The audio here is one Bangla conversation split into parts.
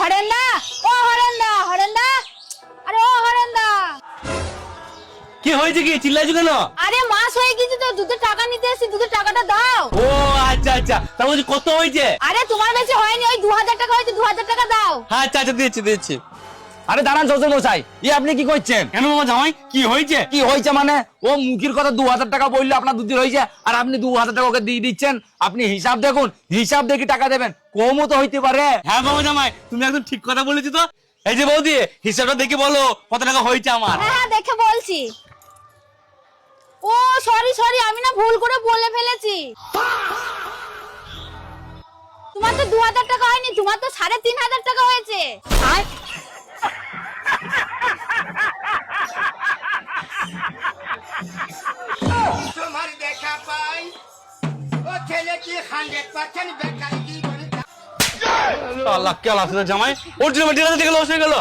হরেন্দা, ও হরেন্দা, হরেন্দা, আরে ও হরেন্দা। কি হয়েছে, কি চিল্লাইছো কেন? আরে মাস হয়ে গেছে তো, দুধের টাকা নিতে এসেছি, দুধের টাকাটা দাও। ও আচ্ছা আচ্ছা, তা বলছি কত হয়েছে? আরে তোমার বেশি হয়নি, ওই 2000 টাকা হয়েছে, 2000 টাকা দাও। হ্যাঁ আচ্ছা আচ্ছা, দিচ্ছি দিচ্ছি। আরে দাঁড়ান শ্বশুর মশাই, আপনি কি করছেন? কেন বাবা জামাই, কি হয়েছে? কি হয়েছে মানে, ও মুখের কথা 2000 টাকা বললো আপনার দুধের হয়েছে, আর আপনি 2000 টাকা ওকে দিয়ে দিচ্ছেন। আপনি হিসাব দেখুন, হিসাব দেখে টাকা দেবেন, কমও তো হইতে পারে। হ্যাঁ বাবা জামাই, তুমি একদম ঠিক কথা বলেছো তো। এই যে বৌদি, হিসাবটা দেখে বলো কত টাকা হয়েছে আমার। হ্যাঁ হ্যাঁ, দেখে বলছি। ও সরি সরি, আমি না ভুল করে বলে ফেলেছি। তোমার তো 2000 টাকা হয়নি, তোমার তো 3500 টাকা হয়েছে। তোমার দেখা পাই ও ছেলেটি 100% বেকার কি করে আল্লাহ কে আল্লাহ জামাই, ওর জন্য ডিলার থেকে লস হয়ে গেল।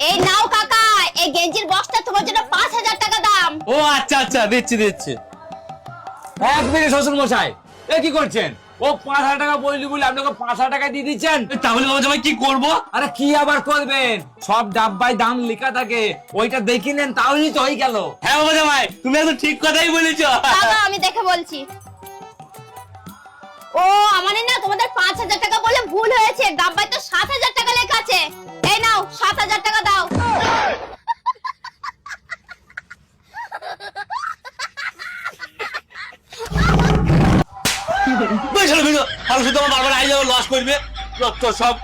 এই নাও কাকা, এই গেঞ্জির বক্সটা তোমার জন্য 5000 টাকা দাম। ও আচ্ছা আচ্ছা, দিচ্ছি দিচ্ছি। এক মিনিট শ্বশুর মশাই, এ কি করছেন? ও 5000 টাকা বললি বলে আপনাকে 5000 টাকা দিয়ে দিচ্ছেন? তাহলে বাবা জামাই কি করবো? আরে কি আবার করবেন, সব ডাব্বায় দাম লেখা থাকে, ওইটা দেখে নেন, তাহলেই তো হয়ে গেল। হ্যাঁ বাবা জামাই, তুমি একদম ঠিক কথাই বলেছো। দাদা আমি দেখে বলছি। ও আমানে না তোমাদের 5000 টাকা বলে ভুল হয়েছে, ডাব্বায় তো 7000 টাকা লেখা আছে। এই নাও 7000 টাকা দাও। বেশ হলো, বেশ হলো। আর শুধু আমার বারবার আই যাবো, লস করবে যত সব।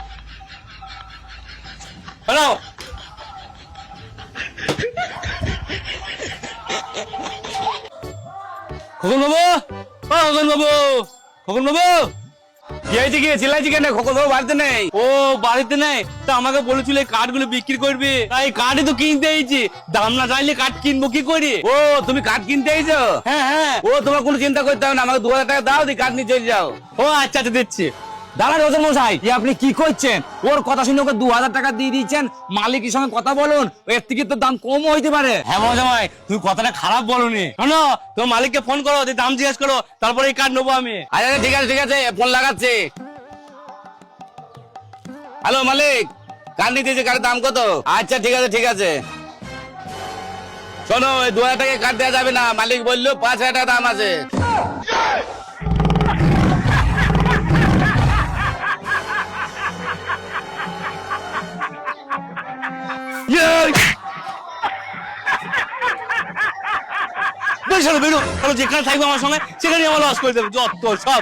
হ্যালো খোকন বাবু, ও খোকন বাবু, খোকন বাবু। কি হয়েছে, কি চিল্লাইছি কেন? খোকন বাবু বাড়িতে নেই। ও বাড়িতে নেই? তা আমাকে বলেছিল এই কাঠ গুলো বিক্রি করবে, তাই কাঠই তো কিনতে এইছি। দাম না চাইলে কাঠ কিনবো কি করে? ও তুমি কাঠ কিনতে এসেছো? হ্যাঁ হ্যাঁ। ও তোমার কোনো চিন্তা করতে হবে না, আমাকে 2000 টাকা দাও, দিয়ে কাঠ নিয়ে চলে যাও। ও আচ্ছা আচ্ছা, দিচ্ছি। দাঁড়ান শ্বশুর মশাই, আপনি কি করছেন? ওর কথা শুনে ওকে 2000 টাকা দিয়ে দিচ্ছেন। মালিকের সঙ্গে কথা বলুন, এর থেকে তো দাম কমও হইতে পারে। হ্যাঁ বাবা জামাই, তুমি কথাটা খারাপ বলনি। শোনো, তোমার মালিককে ফোন করো, দিয়ে দাম জিজ্ঞেস করো, তারপরে এই কাঠ নেবো আমি। আচ্ছা আচ্ছা, ঠিক আছে ঠিক আছে, ফোন লাগাচ্ছি। হ্যালো মালিক, কাঠ নিতেছে, কাঠের দাম কত? আচ্ছা ঠিক আছে ঠিক আছে। শোনো, ওই 2000 টাকা কাঠ দেওয়া যাবে না, মালিক বললো 5000 টাকা দাম আছে। বেশ হলো, বেরো, তাহলে যেখানে থাকবে আমার সঙ্গে সেখানে আমার লস করে দেবে যত সব।